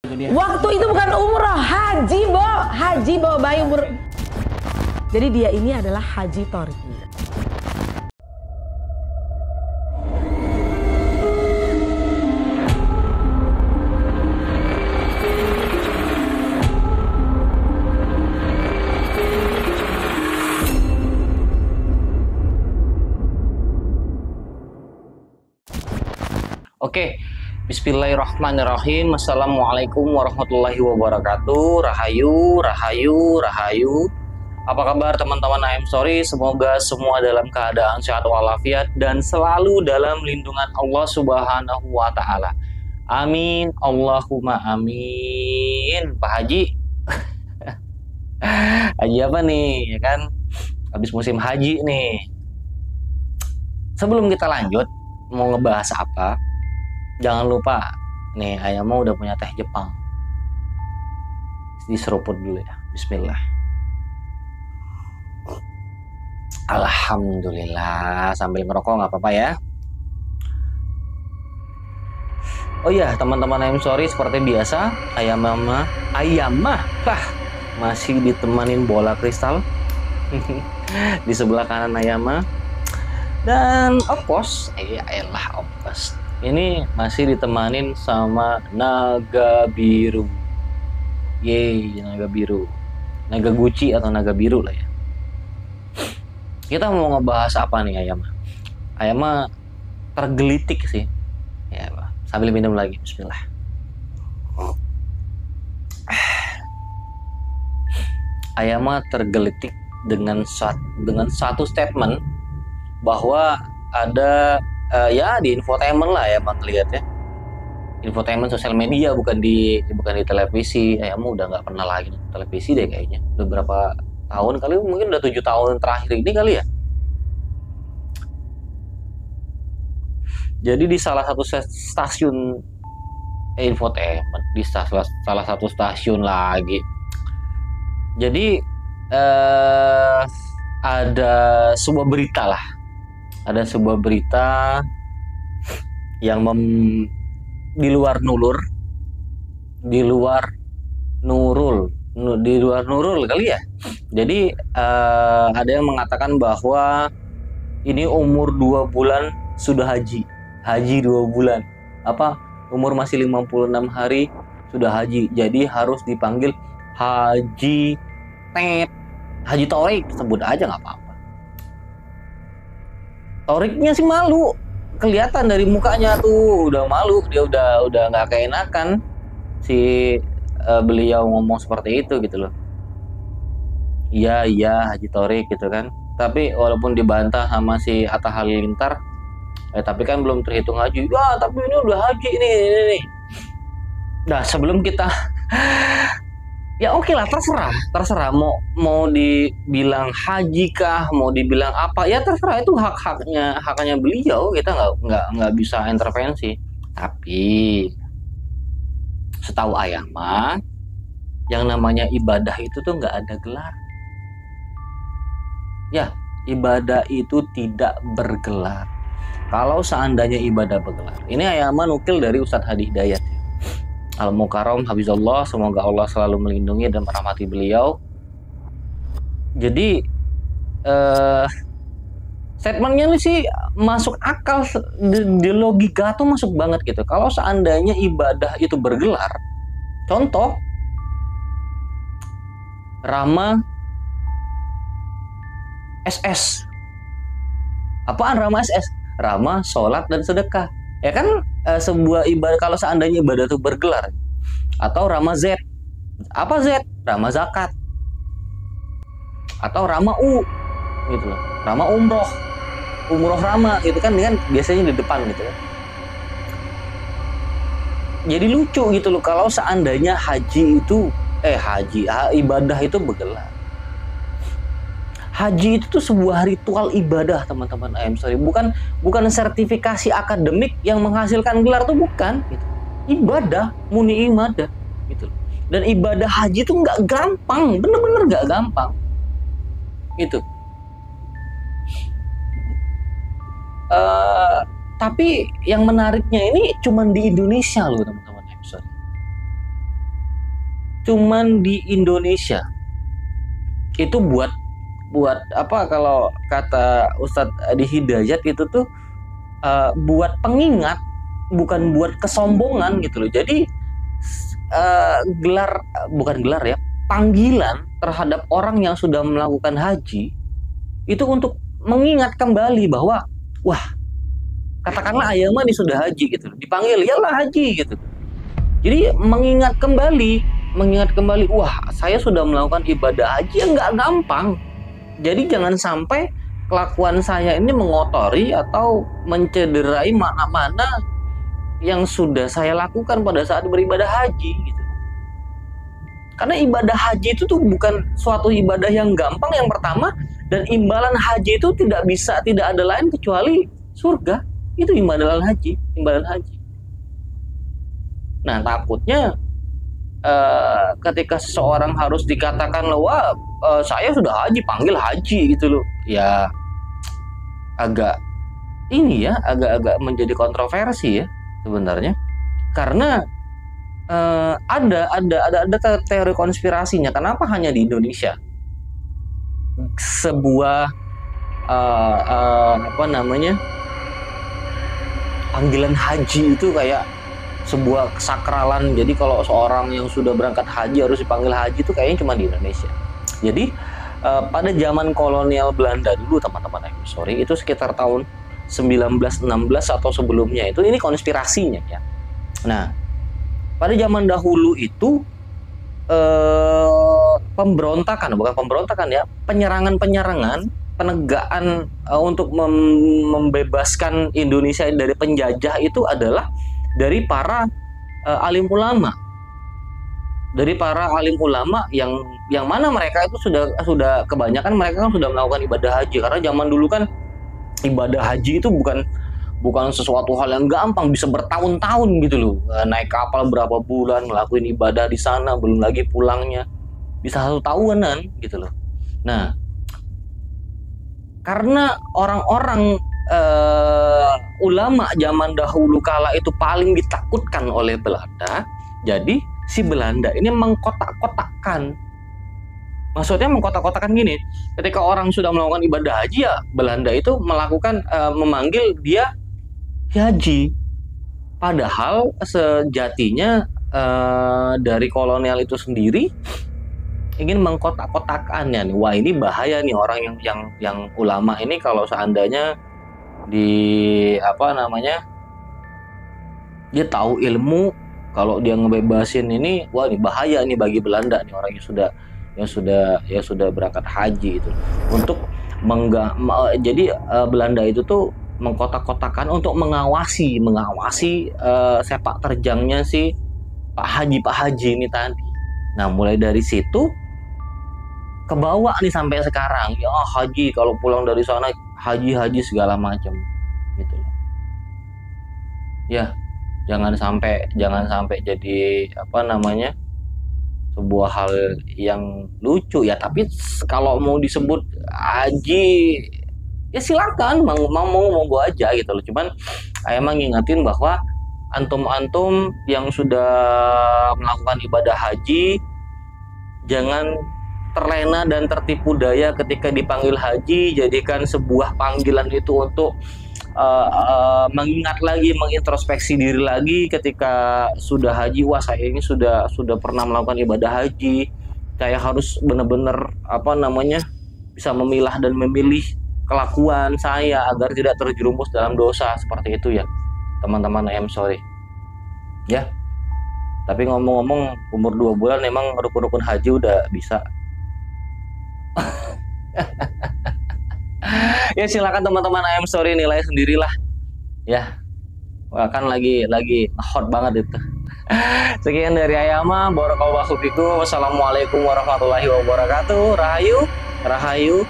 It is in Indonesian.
Waktu itu bukan umroh, haji, Bo. Haji bawa bayi umur. Jadi dia ini adalah Haji Thorik. Oke, bismillahirrahmanirrahim. Assalamualaikum warahmatullahi wabarakatuh. Rahayu, rahayu, rahayu. Apa kabar teman-teman I'm Sorry? Semoga semua dalam keadaan sehat walafiat dan selalu dalam lindungan Allah Subhanahu wa Ta'ala. Amin, Allahumma amin. Pak Haji, haji apa nih? Ya kan, habis musim haji nih. Sebelum kita lanjut, mau ngebahas apa? Jangan lupa, nih Ayama udah punya teh Jepang. Diseruput dulu ya. Bismillah. Alhamdulillah. Sambil ngerokok nggak apa-apa ya. Oh iya, teman-teman I'm Sorry, seperti biasa, Ayama lah masih ditemanin bola kristal di sebelah kanan Ayama. Dan of course, ini masih ditemanin sama naga biru. Yeay, naga biru. Naga Gucci atau naga biru lah ya. Kita mau ngebahas apa nih Ayama? Ayama tergelitik sih. Ya, sambil minum lagi. Bismillah. Ayama tergelitik dengan satu statement bahwa ada ya di infotainment lah ya bang, lihat ya, infotainment sosial media, bukan di televisi. Ayam udah nggak pernah lagi nonton televisi deh kayaknya, udah berapa tahun kali, mungkin udah 7 tahun terakhir ini kali ya. Jadi di salah satu stasiun infotainment, di salah satu stasiun lagi, jadi ada sebuah berita lah. Ada sebuah berita yang di luar nurul kali ya. Jadi ada yang mengatakan bahwa ini umur 2 bulan sudah haji 2 bulan. Umur masih 56 hari sudah haji. Jadi harus dipanggil Haji Thorik, sebut aja nggak apa-apa. Thoriknya sih malu, kelihatan dari mukanya tuh udah malu, dia udah nggak keenakan si beliau ngomong seperti itu gitu loh. Iya Haji Thorik gitu kan. Tapi walaupun dibantah sama si Atta Halilintar, tapi kan belum terhitung haji. Wah, tapi ini udah haji ini. Nah, sebelum kita ya oke lah, terserah mau dibilang haji kah, mau dibilang apa, ya terserah, itu haknya beliau, kita nggak bisa intervensi. Tapi setahu Ayama, yang namanya ibadah itu tuh nggak ada gelar. Ya, ibadah itu tidak bergelar. Kalau seandainya ibadah bergelar, ini Ayama nukil dari Ustadz Hadi Hidayat Al-Mukarram Hafizallah, semoga Allah selalu melindungi dan merahmati beliau. Jadi statementnya ini sih masuk akal, di logika tuh masuk banget gitu. Kalau seandainya ibadah itu bergelar, contoh Rama SS. Apaan Rama SS? Rama sholat dan sedekah. Ya kan, sebuah ibadah, kalau seandainya ibadah itu bergelar. Atau Rama Z. Apa Z? Rama zakat. Atau Rama U gitu loh. Rama umroh Rama gitu kan, biasanya di depan gitu kan. Jadi lucu gitu loh kalau seandainya ibadah itu bergelar. Haji itu tuh sebuah ritual ibadah, teman-teman I'm Sorry. Bukan sertifikasi akademik yang menghasilkan gelar, tuh bukan gitu. Ibadah, murni ibadah gitu. Dan ibadah haji itu nggak gampang, bener-bener nggak gampang gitu. Tapi yang menariknya ini cuman di Indonesia loh, teman-teman I'm Sorry. cuman di Indonesia. Itu buat apa, kalau kata Ustadz Adi Hidayat itu tuh buat pengingat, bukan buat kesombongan gitu loh. Jadi bukan gelar ya, panggilan terhadap orang yang sudah melakukan haji itu untuk mengingat kembali bahwa wah, katakanlah ayah mah ini sudah haji gitu, dipanggil yalah haji gitu. Jadi mengingat kembali, wah saya sudah melakukan ibadah haji yang nggak gampang. Jadi jangan sampai kelakuan saya ini mengotori atau mencederai mana-mana yang sudah saya lakukan pada saat beribadah haji gitu. Karena ibadah haji itu tuh bukan suatu ibadah yang gampang yang pertama, dan imbalan haji itu tidak ada lain kecuali surga. Itu imbalan haji. Nah, takutnya ketika seseorang harus dikatakan wah saya sudah haji, panggil haji gitu loh. Ya agak menjadi kontroversi ya sebenarnya. Karena ada teori konspirasinya. Kenapa hanya di Indonesia sebuah panggilan haji itu kayak sebuah kesakralan. Jadi kalau seorang yang sudah berangkat haji harus dipanggil haji itu kayaknya cuma di Indonesia. Jadi pada zaman kolonial Belanda dulu teman-teman, itu sekitar tahun 1916 atau sebelumnya itu, ini konspirasinya ya. Nah, pada zaman dahulu itu penyerangan, penegaan untuk membebaskan Indonesia dari penjajah itu adalah dari para alim ulama. Dari para alim ulama yang mana mereka itu sudah kebanyakan mereka kan sudah melakukan ibadah haji. Karena zaman dulu kan ibadah haji itu bukan sesuatu hal yang gampang, bisa bertahun-tahun gitu loh. Naik kapal berapa bulan, ngelakuin ibadah di sana, belum lagi pulangnya bisa 1 tahunan gitu loh. Nah, karena orang-orang ulama zaman dahulu kala itu paling ditakutkan oleh Belanda, jadi si Belanda ini mengkotak-kotakkan. Maksudnya mengkotak-kotakkan gini, ketika orang sudah melakukan ibadah haji ya Belanda itu memanggil dia haji. Padahal sejatinya dari kolonial itu sendiri ingin mengkotak-kotakkannya nih. Wah, ini bahaya nih orang yang ulama ini kalau seandainya dia tahu ilmu, kalau dia ngebebasin ini, wah ini bahaya nih bagi Belanda nih, orang yang sudah berangkat haji itu. Untuk jadi Belanda itu tuh mengkotak-kotakan untuk mengawasi sepak terjangnya si Pak Haji ini tadi. Nah, mulai dari situ kebawa nih sampai sekarang. Ya haji, kalau pulang dari sana haji segala macam gitu loh. Ya, jangan sampai jadi sebuah hal yang lucu ya. Tapi kalau mau disebut haji ya silakan, mau aja gitu loh. Cuman emang ngingetin bahwa antum yang sudah melakukan ibadah haji jangan terlena dan tertipu daya ketika dipanggil haji. Jadikan sebuah panggilan itu untuk mengingat lagi, mengintrospeksi diri lagi ketika sudah haji. Wah, saya ini sudah pernah melakukan ibadah haji. Saya harus benar-benar bisa memilah dan memilih kelakuan saya agar tidak terjerumus dalam dosa seperti itu ya teman-teman. Sorry ya. Tapi ngomong-ngomong, umur 2 bulan emang rukun-rukun haji udah bisa. Ya silakan teman-teman, sorry, nilai sendirilah ya. Kan lagi hot banget itu. Sekian dari Ayama, barakallahu fikum. Wassalamualaikum warahmatullahi wabarakatuh. Rahayu.